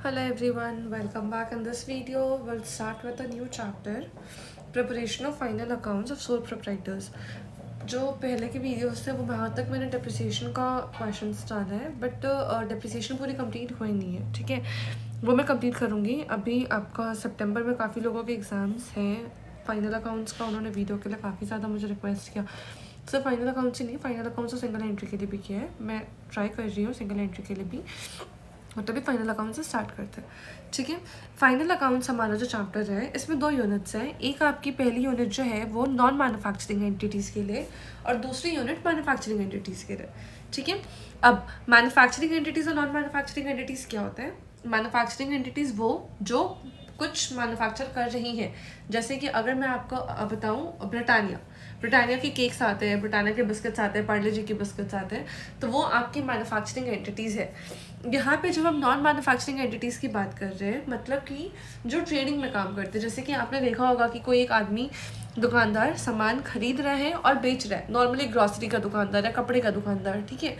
Hello everyone, welcome back. In this video, we'll start with a new chapter, preparation of final accounts of sole proprietors. जो पहले के videos थे वो वहाँ तक मैंने डेप्रिसिएशन का क्वेश्चन डाला है, बट डेप्रिसिएशन पूरी कंप्लीट हुई नहीं है, ठीक है। वो मैं कंप्लीट करूँगी। अभी आपका सितंबर में काफ़ी लोगों के एग्ज़ाम्स हैं फाइनल अकाउंट्स का। उन्होंने वीडियो के लिए काफ़ी ज़्यादा मुझे रिक्वेस्ट किया। सिर्फ फाइनल अकाउंट्स ही नहीं, फाइनल अकाउंट्स तो सिंगल एंट्री के लिए भी किया है। मैं ट्राई कर रही हूँ सिंगल एंट्री के लिए भी, और तभी फाइनल अकाउंट से स्टार्ट करते हैं, ठीक है। फाइनल अकाउंट्स हमारा जो चैप्टर है इसमें 2 यूनिट्स हैं। एक आपकी पहली यूनिट जो है वो नॉन मैन्युफैक्चरिंग एंटिटीज़ के लिए, और दूसरी यूनिट मैन्युफैक्चरिंग एंटिटीज़ के लिए, ठीक है। अब मैन्युफैक्चरिंग एंटिटीज़ और नॉन मैन्युफैक्चरिंग एंटिटीज़ क्या होता है? मैन्युफैक्चरिंग एंटिटीज़ वो जो कुछ मैन्युफैक्चर कर रही हैं, जैसे कि अगर मैं आपको बताऊँ ब्रिटानिया के केक्स आते हैं, ब्रिटानिया के बिस्किट्स आते हैं, पार्ले जी के बिस्किट्स आते हैं, तो वो आपकी मैन्युफैक्चरिंग एंटिटीज़ है। यहाँ पे जब हम नॉन मैन्युफैक्चरिंग एंटिटीज़ की बात कर रहे हैं, मतलब कि जो ट्रेडिंग में काम करते हैं, जैसे कि आपने देखा होगा कि कोई एक आदमी दुकानदार सामान खरीद रहा है और बेच रहा है, नॉर्मली ग्रॉसरी का दुकानदार या कपड़े का दुकानदार, ठीक है,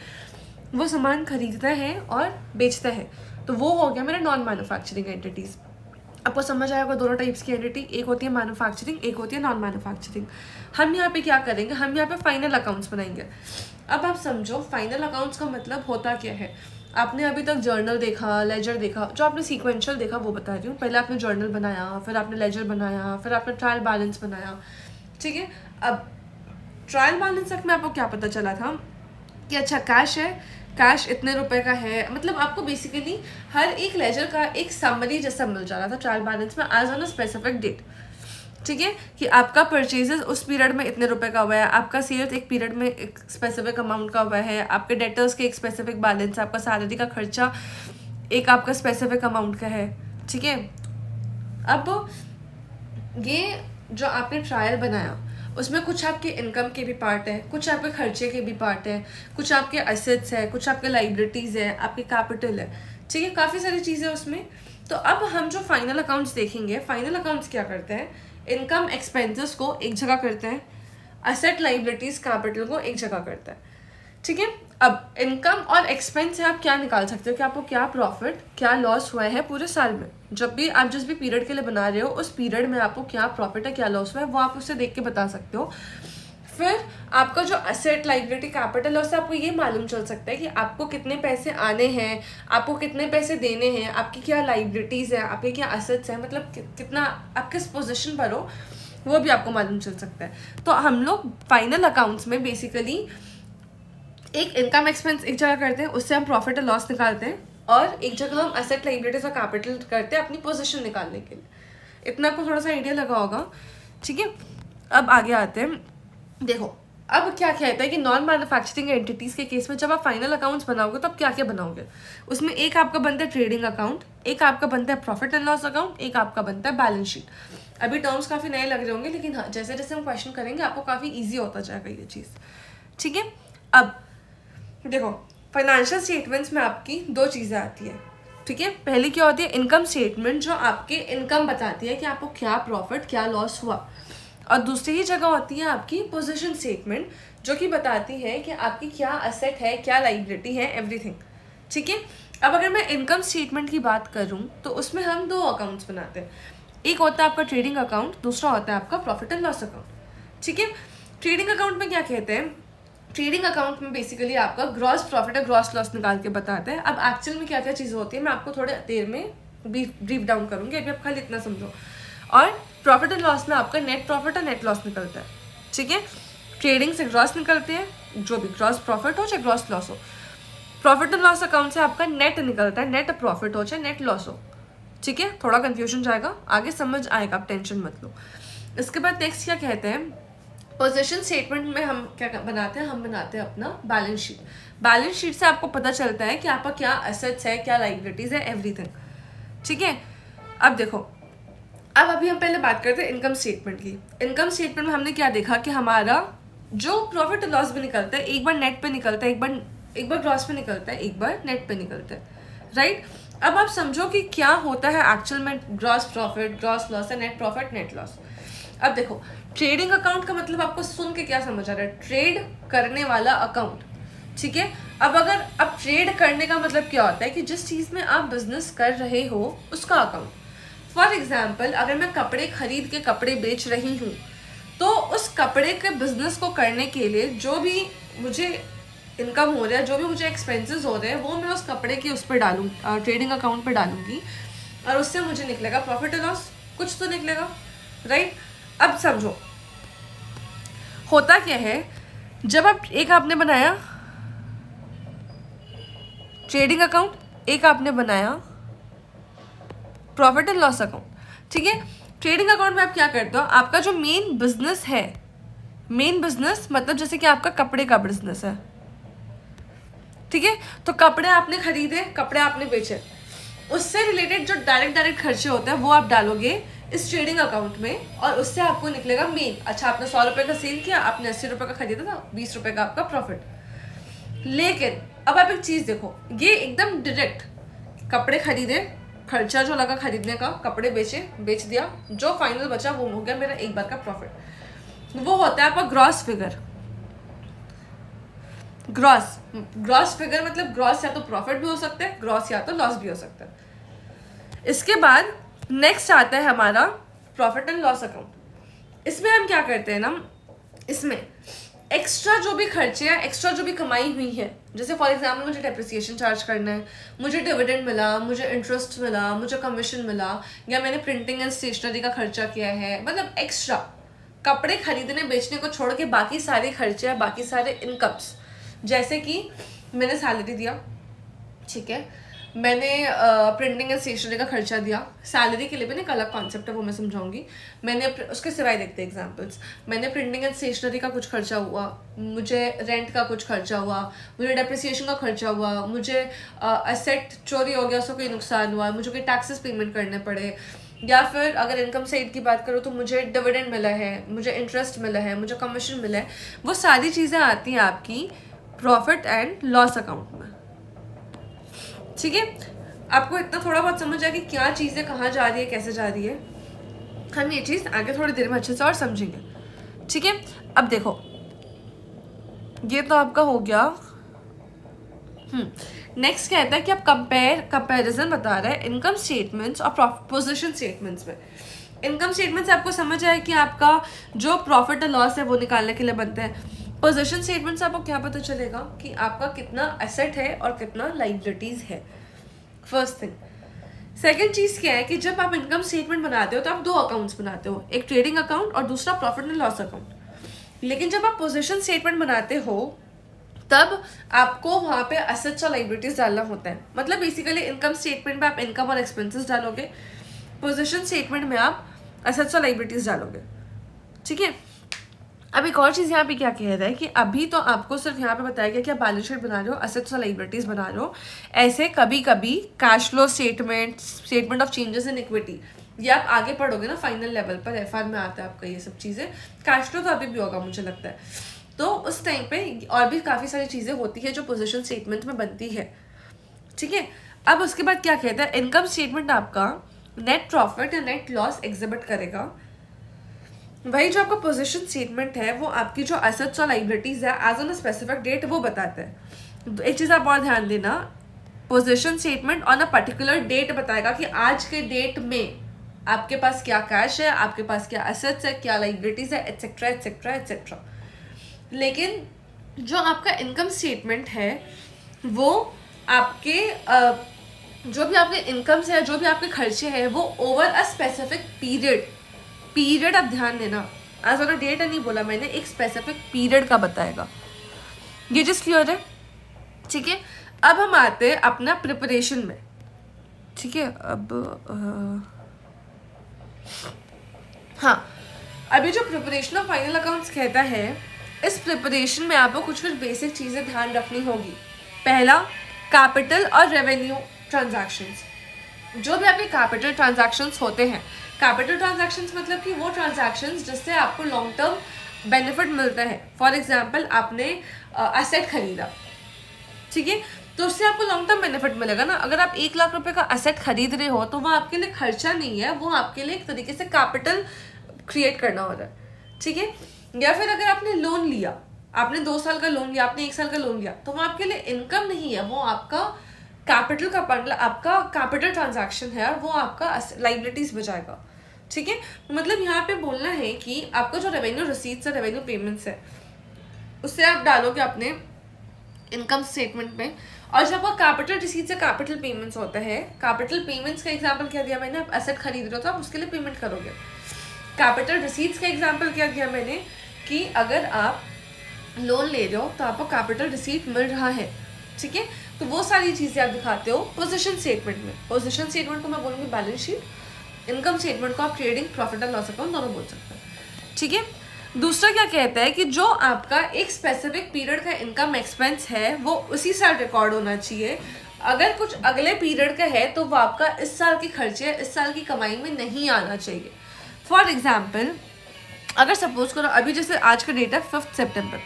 वो सामान खरीदता है और बेचता है, तो वो हो गया मेरा नॉन मैन्युफैक्चरिंग एंटिटीज़। आपको समझ आएगा दोनों टाइप्स की एंटिटी, एक होती है मैन्युफैक्चरिंग, एक होती है नॉन मैन्युफैक्चरिंग। हम यहाँ पे क्या करेंगे, हम यहाँ पे फाइनल अकाउंट्स बनाएंगे। अब आप समझो फाइनल अकाउंट्स का मतलब होता क्या है। आपने अभी तक जर्नल देखा, लेजर देखा, जो आपने सीक्वेंशियल देखा वो बता रही हूँ। पहले आपने जर्नल बनाया, फिर आपने लेजर बनाया, फिर आपने ट्रायल बैलेंस बनाया, ठीक है। अब ट्रायल बैलेंस तक में आपको क्या पता चला था कि अच्छा कैश है, कैश इतने रुपए का है, मतलब आपको बेसिकली हर एक लेजर का एक समरी जैसा मिल जा रहा था ट्रायल बैलेंस में as on a specific date, ठीक है, कि आपका परचेजेस उस पीरियड में इतने रुपए का हुआ है, आपका सेल्स एक पीरियड में एक स्पेसिफिक अमाउंट का हुआ है, आपके डेटर्स के एक स्पेसिफिक बैलेंस, आपका सैलरी का खर्चा एक आपका स्पेसिफिक अमाउंट का है, ठीक है। अब ये जो आपने ट्रायल बनाया उसमें कुछ आपके इनकम के भी पार्ट है, कुछ आपके खर्चे के भी पार्ट है, कुछ आपके एसेट्स है, कुछ आपके लाइबिलिटीज़ है, आपके कैपिटल है, ठीक है, काफ़ी सारी चीज़ें उसमें। तो अब हम जो फाइनल अकाउंट्स देखेंगे, फाइनल अकाउंट्स क्या करते हैं, इनकम एक्सपेंसेस को एक जगह करते हैं, एसेट लाइबिलिटीज़ कैपिटल को एक जगह करता है, ठीक है। अब इनकम और एक्सपेंस से आप क्या निकाल सकते हो कि आपको क्या प्रॉफिट क्या लॉस हुआ है पूरे साल में। जब भी आप जिस भी पीरियड के लिए बना रहे हो उस पीरियड में आपको क्या प्रॉफिट है क्या लॉस हुआ है वो आप उससे देख के बता सकते हो। फिर आपका जो एसेट लाइबिलिटी कैपिटल है उससे आपको ये मालूम चल सकता है कि आपको कितने पैसे आने हैं, आपको कितने पैसे देने हैं, आपकी क्या लाइबिलिटीज़ है, आपके क्या एसेट्स हैं, मतलब कितना आप किस पोजिशन पर हो वो भी आपको मालूम चल सकता है। तो हम लोग फाइनल अकाउंट्स में बेसिकली एक इनकम एक्सपेंस एक जगह करते हैं, उससे हम प्रॉफिट और लॉस निकालते हैं, और एक जगह हम एसेट लाइबिलिटीज और कैपिटल करते हैं अपनी पोजीशन निकालने के लिए। इतना आपको थोड़ा सा आइडिया लगा होगा, ठीक है। अब आगे आते हैं, देखो अब क्या कहता है कि नॉन मैन्युफैक्चरिंग एंटिटीज़ के केस में जब आप फाइनल अकाउंट्स बनाओगे तो आप क्या क्या बनाओगे। उसमें एक आपका बनता है ट्रेडिंग अकाउंट, एक आपका बनता है प्रॉफिट एंड लॉस अकाउंट, एक आपका बनता है बैलेंस शीट। अभी टर्म्स काफ़ी नए लग रहे होंगे, लेकिन हाँ जैसे जैसे हम क्वेश्चन करेंगे आपको काफ़ी ईजी होता जाएगा ये चीज़, ठीक है। अब देखो फाइनेंशियल स्टेटमेंट्स में आपकी 2 चीज़ें आती है, ठीक है। पहली क्या होती है, इनकम स्टेटमेंट जो आपके इनकम बताती है कि आपको क्या प्रॉफिट क्या लॉस हुआ, और दूसरी ही जगह होती है आपकी पोजीशन स्टेटमेंट जो कि बताती है कि आपकी क्या एसेट है क्या लाइबिलिटी है एवरीथिंग, ठीक है। अब अगर मैं इनकम स्टेटमेंट की बात करूँ तो उसमें हम 2 अकाउंट्स बनाते हैं, एक होता है आपका ट्रेडिंग अकाउंट, दूसरा होता है आपका प्रॉफिट एंड लॉस अकाउंट, ठीक है। ट्रेडिंग अकाउंट में क्या कहते हैं, ट्रेडिंग अकाउंट में बेसिकली आपका ग्रॉस प्रॉफिट और ग्रॉस लॉस निकाल के बताते हैं। अब एक्चुअल में क्या क्या चीज़ होती है मैं आपको थोड़े देर में ब्रीफ डाउन करूँगी, अभी आप खाली इतना समझो। और प्रॉफिट एंड लॉस में आपका नेट प्रॉफिट और नेट लॉस निकलता है, ठीक है। ट्रेडिंग से ग्रॉस निकलते हैं, जो भी ग्रॉस प्रॉफिट हो चाहे ग्रॉस लॉस हो। प्रॉफिट एंड लॉस अकाउंट से आपका नेट निकलता है, नेट प्रॉफिट हो चाहे नेट लॉस हो, ठीक है। थोड़ा कन्फ्यूजन जाएगा, आगे समझ आएगा, आप टेंशन मत लो। इसके बाद नेक्स्ट क्या कहते हैं, पोजीशन स्टेटमेंट में हम क्या बनाते हैं, हम बनाते हैं अपना बैलेंस शीट। बैलेंस शीट से आपको पता चलता है कि आपका क्या एसेट्स है क्या लाइबिलिटीज़ है एवरीथिंग, ठीक है। अब देखो अब अभी हम पहले बात करते हैं इनकम स्टेटमेंट की। इनकम स्टेटमेंट में हमने क्या देखा कि हमारा जो प्रॉफिट और लॉस भी निकलता है, एक बार नेट पे निकलता है, एक बार ग्रॉस पे निकलता है, एक बार नेट पे निकलता है, राइट। अब आप समझो कि क्या होता है एक्चुअल में ग्रॉस प्रॉफिट ग्रॉस लॉस है, नेट प्रॉफिट नेट लॉस। अब देखो ट्रेडिंग अकाउंट का मतलब आपको सुन के क्या समझ आ रहा है, ट्रेड करने वाला अकाउंट, ठीक है। अब ट्रेड करने का मतलब क्या होता है कि जिस चीज़ में आप बिजनेस कर रहे हो उसका अकाउंट। फॉर एग्जाम्पल, अगर मैं कपड़े खरीद के कपड़े बेच रही हूँ तो उस कपड़े के बिजनेस को करने के लिए जो भी मुझे इनकम हो रहा है, जो भी मुझे एक्सपेंसेस हो रहे हैं, वो मैं उस कपड़े की उस पर डालूँ, ट्रेडिंग अकाउंट पर डालूंगी और उससे मुझे निकलेगा प्रॉफिट और लॉस, कुछ तो निकलेगा, राइट। अब समझो होता क्या है, जब आप एक आपने बनाया ट्रेडिंग अकाउंट, एक आपने बनाया प्रॉफिट एंड लॉस अकाउंट, ठीक है। ट्रेडिंग अकाउंट में आप क्या करते हो, आपका जो मेन बिजनेस है, मेन बिजनेस मतलब जैसे कि आपका कपड़े का बिजनेस है, ठीक है, तो कपड़े आपने खरीदे, कपड़े आपने बेचे, उससे रिलेटेड जो डायरेक्ट खर्चे होते हैं वो आप डालोगे इस ट्रेडिंग अकाउंट में और उससे आपको निकलेगा मेन। अच्छा, आपने 100 रुपये का सेल किया, आपने 80 रुपये का खरीदा था, 20 रुपये का आपका प्रॉफिट। लेकिन अब आप एक चीज़ देखो, ये एकदम डायरेक्ट, कपड़े खरीदे, खर्चा जो लगा खरीदने का, कपड़े बेच दिया, जो फाइनल बचा वो हो गया मेरा एक बार का प्रॉफिट। वो होता है आपका ग्रॉस फिगर। ग्रॉस फिगर मतलब ग्रॉस या तो प्रॉफिट भी हो सकता है, ग्रॉस या तो लॉस भी हो सकता है। इसके बाद नेक्स्ट आता है हमारा प्रॉफिट एंड लॉस अकाउंट। इसमें हम क्या करते हैं ना, इसमें एक्स्ट्रा जो भी खर्चे हैं, एक्स्ट्रा जो भी कमाई हुई है, जैसे फॉर एग्जाम्पल मुझे डेप्रिसिएशन चार्ज करना है, मुझे डिविडेंड मिला, मुझे इंटरेस्ट मिला, मुझे कमीशन मिला, या मैंने प्रिंटिंग एंड स्टेशनरी का खर्चा किया है, मतलब एक्स्ट्रा कपड़े खरीदने बेचने को छोड़ के बाकी सारे खर्चे हैं, बाकी सारे इनकम्स, जैसे कि मैंने सैलरी दिया, ठीक है, मैंने प्रिंटिंग एंड स्टेशनरी का खर्चा दिया, सैलरी के लिए भी एक अलग कॉन्सेप्ट है, वो मैं समझाऊंगी। मैंने उसके सिवाय देखते एग्जांपल्स, मैंने प्रिंटिंग एंड स्टेशनरी का कुछ खर्चा हुआ, मुझे रेंट का कुछ खर्चा हुआ, मुझे डेप्रिसिएशन का खर्चा हुआ, मुझे एसेट चोरी हो गया, उसका कोई नुकसान हुआ, मुझे कोई टैक्सेस पेमेंट करने पड़े, या फिर अगर इनकम साइड की बात करूँ तो मुझे डिविडेंड मिला है, मुझे इंटरेस्ट मिला है, मुझे कमीशन मिला है। वो सारी चीज़ें आती हैं आपकी प्रॉफिट एंड लॉस अकाउंट में, ठीक है। आपको इतना थोड़ा बहुत समझ आया कि क्या चीज़ें कहाँ जा रही है, कैसे जा रही है। हम ये चीज़ आगे थोड़ी देर में अच्छे से और समझेंगे, ठीक है। अब देखो, ये तो आपका हो गया। नेक्स्ट कहता है कि आप कंपैरिजन बता रहा है इनकम स्टेटमेंट्स और पोजीशन स्टेटमेंट्स में। इनकम स्टेटमेंट से आपको समझ आया कि आपका जो प्रॉफिट और लॉस है वो निकालने के लिए बनते हैं। पोजीशन स्टेटमेंट से आपको क्या पता चलेगा कि आपका कितना एसेट है और कितना लाइबिलिटीज है, फर्स्ट थिंग। सेकंड चीज़ क्या है कि जब आप इनकम स्टेटमेंट बनाते हो तो आप दो अकाउंट्स बनाते हो, एक ट्रेडिंग अकाउंट और दूसरा प्रॉफिट एंड लॉस अकाउंट। लेकिन जब आप पोजीशन स्टेटमेंट बनाते हो तब आपको वहाँ पे एसेट्स और लाइबिलिटीज डालना होता है। मतलब बेसिकली इनकम स्टेटमेंट में आप इनकम और एक्सपेंसेस डालोगे, पोजीशन स्टेटमेंट में आप एसेट्स और लाइबिलिटीज डालोगे, ठीक है। अब एक और चीज़ यहाँ पे क्या कह रहा है कि अभी तो आपको सिर्फ यहाँ पे बताया गया कि आप बैलेंस शीट बना रहे हो, एसेट्स और लाइबिलिटीज बना रहे हो। ऐसे कभी कभी cash flow statement of changes in equity, ये आप आगे पढ़ोगे ना फाइनल लेवल पर, एफआर में आता है आपका ये सब चीज़ें। कैश फ्लो तो अभी भी होगा मुझे लगता है, तो उस टाइम पे और भी काफ़ी सारी चीज़ें होती है जो पोजीशन स्टेटमेंट में बनती है, ठीक है। अब उसके बाद क्या कहता है, इनकम स्टेटमेंट आपका नेट प्रॉफिट या नेट लॉस एग्जिबिट करेगा। वही जो आपका पोजीशन स्टेटमेंट है वो आपकी जो एसेट्स और लाइबिलिटीज है as on a specific date वो बताता है। तो एक चीज़ आप और ध्यान देना, position statement on a particular date बताएगा कि आज के डेट में आपके पास क्या कैश है, आपके पास क्या एसेट्स है, क्या लाइबिलिटीज है, एटसेट्रा एटसेट्रा एटसेट्रा। लेकिन जो आपका इनकम स्टेटमेंट है वो आपके जो भी आपके इनकम्स है, जो भी आपके खर्चे हैं, वो ओवर अ स्पेसिफिक पीरियड आप ध्यान देना, एज ऑन अ डेट नहीं बोला मैंने, एक स्पेसिफिक पीरियड का बताएगा। ये चीज़ क्लियर है, ठीक है। अब हम आते हैं अपना प्रिपरेशन में, ठीक है। अब हाँ, अभी जो प्रिपरेशन ऑफ फाइनल अकाउंट्स कहता है, इस प्रिपरेशन में आपको कुछ बेसिक चीज़ें ध्यान रखनी होगी। पहला, कैपिटल और रेवेन्यू ट्रांजैक्शंस। जो भी आपके कैपिटल ट्रांजैक्शंस होते हैं, कैपिटल ट्रांजैक्शंस मतलब कि वो ट्रांजैक्शंस जिससे आपको लॉन्ग टर्म बेनिफिट मिलता है। फॉर एग्जांपल आपने एसेट खरीदा, ठीक है, तो उससे आपको लॉन्ग टर्म बेनिफिट मिलेगा ना। अगर आप 1 लाख रुपए का एसेट खरीद रहे हो तो वो आपके लिए खर्चा नहीं है, वो आपके लिए एक तरीके से कैपिटल क्रिएट करना हो रहा है, ठीक है। या फिर अगर आपने लोन लिया, आपने 2 साल का लोन लिया, आपने 1 साल का लोन लिया, तो वो आपके लिए इनकम नहीं है, वो आपका कैपिटल का मतलब आपका कैपिटल ट्रांजैक्शन है और वो आपका लाइबिलिटीज बचाएगा। ठीक है, मतलब यहाँ पे बोलना है कि आपका जो रेवेन्यू रिसीट्स है, रेवेन्यू पेमेंट्स है, उससे आप डालोगे अपने इनकम स्टेटमेंट में। और जब वो कैपिटल रिसीट्स या कैपिटल पेमेंट्स होता है, कैपिटल पेमेंट्स का एग्जांपल क्या दिया मैंने, आप एसेट खरीद रहे हो तो आप उसके लिए पेमेंट करोगे। कैपिटल रिसीट्स का एग्जांपल क्या दिया मैंने कि अगर आप लोन ले रहे हो तो आपको कैपिटल रिसीट मिल रहा है। ठीक है, तो वो सारी चीज़ें आप दिखाते हो पोजीशन स्टेटमेंट में। पोजीशन स्टेटमेंट को मैं बोलूँगी बैलेंस शीट, इनकम स्टेटमेंट को आप trading profit and loss account दोनों बोल सकते हैं। ठीक है, दूसरा क्या कहता है कि जो आपका एक स्पेसिफिक पीरियड का इनकम एक्सपेंस है वो उसी साल रिकॉर्ड होना चाहिए। अगर कुछ अगले पीरियड का है तो वो आपका इस साल के खर्चे, इस साल की कमाई में नहीं आना चाहिए। फॉर एग्जाम्पल, अगर सपोज करो अभी जैसे आज का डेट है 5 सितंबर,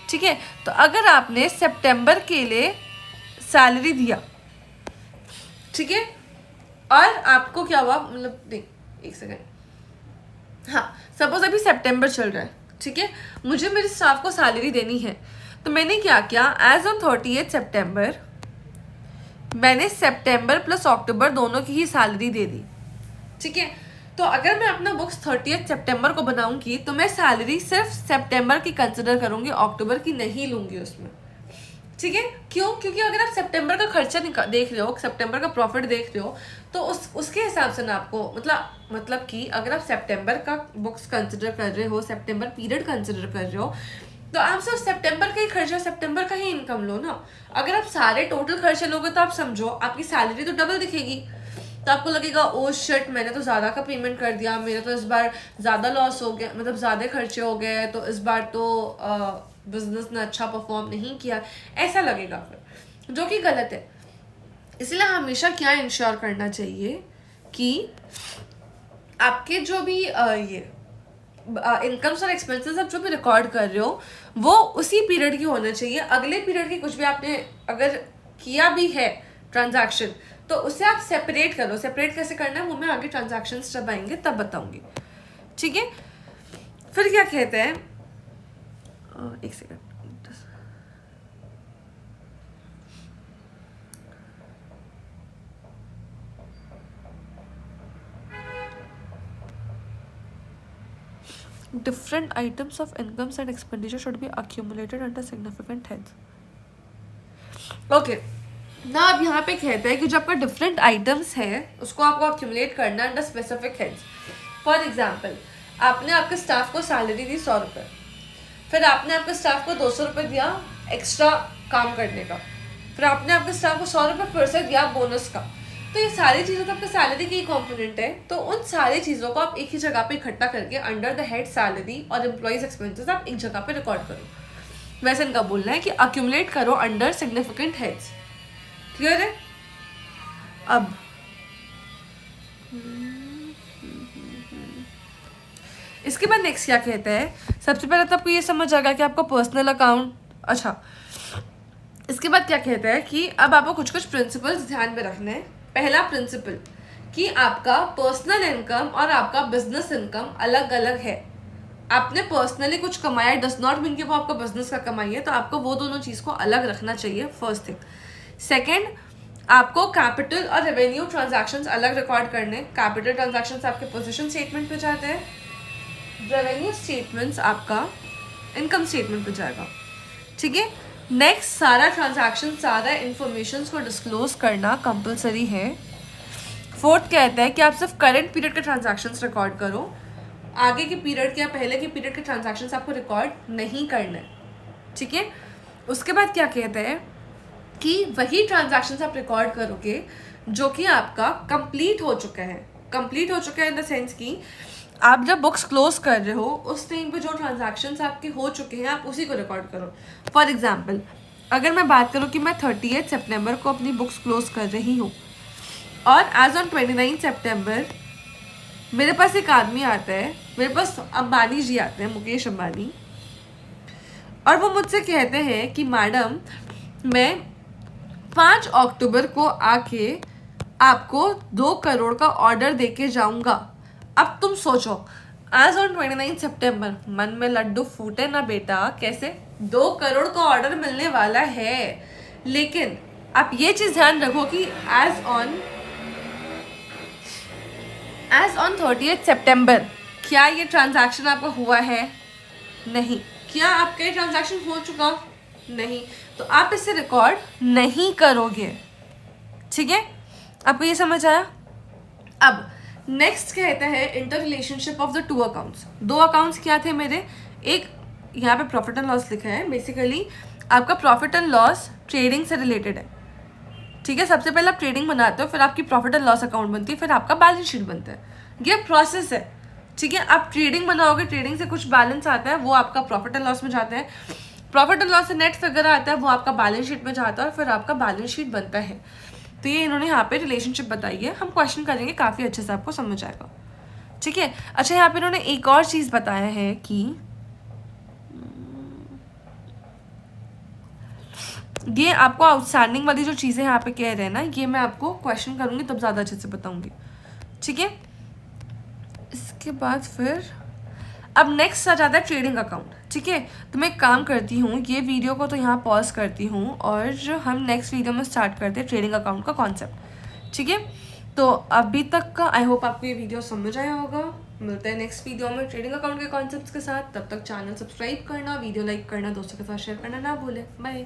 ठीक है, तो अगर आपने सितंबर के लिए सैलरी दिया, ठीक है, और आपको क्या हुआ, मतलब नहीं, एक सेकेंड, हाँ, सपोज अभी सितंबर चल रहा है, ठीक है, मुझे मेरे स्टाफ को सैलरी देनी है, तो मैंने क्या किया, एज ऑन 30 सितंबर मैंने सितंबर प्लस अक्टूबर दोनों की ही सैलरी दे दी। ठीक है, तो अगर मैं अपना बुक्स 30 सितंबर को बनाऊंगी तो मैं सैलरी सिर्फ सितंबर की कंसिडर करूंगी, अक्टूबर की नहीं लूंगी उसमें। ठीक है, क्यों? क्योंकि अगर आप सितंबर का खर्चा देख रहे हो, सितंबर का प्रॉफिट देख रहे हो, तो उसके हिसाब से ना आपको मतलब कि अगर आप सितंबर का बुक्स कंसिडर कर रहे हो, सितंबर पीरियड कंसिडर कर रहे हो, तो आप सिर्फ सितंबर का ही खर्चा, सितंबर का ही इनकम लो ना। अगर आप सारे टोटल खर्चे लोगे तो आप समझो आपकी सैलरी तो डबल दिखेगी, तो आपको लगेगा ओ शिट, मैंने तो ज़्यादा का पेमेंट कर दिया, मेरा तो इस बार ज़्यादा लॉस हो गया, मतलब ज़्यादा खर्चे हो गए, तो इस बार तो बिजनेस ने अच्छा परफॉर्म नहीं किया, ऐसा लगेगा फिर, जो कि गलत है। इसलिए हमेशा क्या इंश्योर करना चाहिए कि आपके जो भी ये इनकम्स और एक्सपेंसेस आप जो भी रिकॉर्ड कर रहे हो वो उसी पीरियड की होना चाहिए। अगले पीरियड की कुछ भी आपने अगर किया भी है ट्रांजैक्शन तो उसे आप सेपरेट करो। सेपरेट कैसे करना है वो मैं आगे ट्रांजैक्शंस जब आएंगे तब बताऊंगी। ठीक है, फिर क्या कहते हैं, एक second, different items of incomes and expenditure should be accumulated under significant heads. Okay, ना अब यहाँ पे कहता है कि जो आपका डिफरेंट आइटम्स है उसको आपको accumulate करना under specific heads. For example, आपने आपके स्टाफ को सैलरी दी 100 रुपये, फिर आपने आपके स्टाफ को 200 रुपये दिया एक्स्ट्रा काम करने का, फिर आपने आपके स्टाफ को 100 रुपये फिर से दिया बोनस का। तो ये सारी चीज़ें तो आपके सैलरी की कॉम्पोनेंट है, तो उन सारी चीज़ों को आप एक ही जगह पे इकट्ठा करके अंडर द हेड सैलरी और एम्प्लॉइज एक्सपेंसेस आप एक जगह पे रिकॉर्ड करो। वैसे इनका बोलना है कि अक्यूमुलेट करो अंडर सिग्निफिकेंट हेड्स। क्लियर है? अब इसके बाद नेक्स्ट क्या कहता है, सबसे पहले तो आपको ये समझ आ गया कि आपका पर्सनल अकाउंट। अच्छा, इसके बाद क्या कहता है कि अब आपको कुछ कुछ प्रिंसिपल्स ध्यान में रखने हैं। पहला प्रिंसिपल कि आपका पर्सनल इनकम और आपका बिजनेस इनकम अलग अलग है। आपने पर्सनली कुछ कमाया डज नॉट मीन कि वो आपका बिजनेस का कमाई है, तो आपको वो दोनों चीज़ को अलग रखना चाहिए, फर्स्ट थिंग। सेकेंड, आपको कैपिटल और रेवेन्यू ट्रांजैक्शंस अलग रिकॉर्ड करने। कैपिटल ट्रांजैक्शंस आपके पोजीशन स्टेटमेंट पे जाते हैं, रेवेन्यू स्टेटमेंट्स आपका इनकम स्टेटमेंट पे जाएगा। ठीक है, नेक्स्ट, सारा ट्रांजैक्शन, सारा इंफॉर्मेशन को डिस्क्लोज करना कंपलसरी है। फोर्थ कहता है कि आप सिर्फ करंट पीरियड के ट्रांजैक्शंस रिकॉर्ड करो, आगे के पीरियड के या पहले के पीरियड के ट्रांजैक्शंस आपको रिकॉर्ड नहीं करने। ठीक है, उसके बाद क्या कहता है कि वही ट्रांजैक्शंस आप रिकॉर्ड करोगे जो कि आपका कंप्लीट हो चुका है। कंप्लीट हो चुका है इन द सेंस कि आप जब बुक्स क्लोज कर रहे हो उस टाइम पे जो ट्रांजैक्शंस आपके हो चुके हैं आप उसी को रिकॉर्ड करो। फॉर एग्जांपल, अगर मैं बात करूँ कि मैं 30 सितंबर को अपनी बुक्स क्लोज कर रही हूँ और एज ऑन 29 सितंबर मेरे पास एक आदमी आता है, मेरे पास अंबानी जी आते हैं, मुकेश अंबानी, और वो मुझसे कहते हैं कि मैडम मैं 5 अक्टूबर को आके आपको 2 करोड़ का ऑर्डर दे के जाऊँगा। अब तुम सोचो, एज ऑन 29 सितंबर, मन में लड्डू फूटे ना बेटा, कैसे 2 करोड़ का ऑर्डर मिलने वाला है। लेकिन आप ये चीज ध्यान रखो कि एज ऑन 30 सितंबर क्या ये ट्रांजैक्शन आपका हुआ है? नहीं। क्या आपका ये ट्रांजैक्शन हो चुका? नहीं। तो आप इसे रिकॉर्ड नहीं करोगे, ठीक है? आपको ये समझ आया? अब नेक्स्ट कहता है inter relationship of the 2 accounts. 2 accounts क्या थे मेरे? एक यहाँ पे प्रॉफिट एंड लॉस लिखा है। बेसिकली आपका प्रॉफिट एंड लॉस ट्रेडिंग से रिलेटेड है, ठीक है? सबसे पहले आप ट्रेडिंग बनाते हो, फिर आपकी प्रॉफिट एंड लॉस अकाउंट बनती है, फिर आपका बैलेंस शीट बनता है। ये प्रोसेस है, ठीक है? आप ट्रेडिंग बनाओगे, ट्रेडिंग से कुछ बैलेंस आता है, वो आपका प्रॉफिट एंड लॉस में जाता है। प्रॉफिट एंड लॉस से नेट फिगर आता है, वो आपका बैलेंस शीट में जाता है, और फिर आपका बैलेंस शीट बनता है। तो ये इन्होंने यहाँ पे रिलेशनशिप बताई है। हम क्वेश्चन करेंगे, काफ़ी अच्छे से आपको समझ आएगा, ठीक है? अच्छा, यहाँ पे इन्होंने एक और चीज़ बताया है कि ये आपको आउटस्टैंडिंग वाली जो चीज़ें यहाँ पे कह रहे हैं ना, ये मैं आपको क्वेश्चन करूँगी तब ज़्यादा अच्छे से बताऊँगी, ठीक है? इसके बाद फिर अब नेक्स्ट आ जाता है ट्रेडिंग अकाउंट, ठीक है? तो मैं एक काम करती हूँ, ये वीडियो को तो यहाँ पॉज करती हूँ और हम नेक्स्ट वीडियो में स्टार्ट करते हैं ट्रेडिंग अकाउंट का कॉन्सेप्ट, ठीक है? तो अभी तक का आई होप आपको ये वीडियो समझ आया होगा। मिलते हैं नेक्स्ट वीडियो में ट्रेडिंग अकाउंट के कॉन्सेप्ट्स के साथ। तब तक चैनल सब्सक्राइब करना, वीडियो लाइक करना, दोस्तों के साथ शेयर करना ना भूलें। बाय।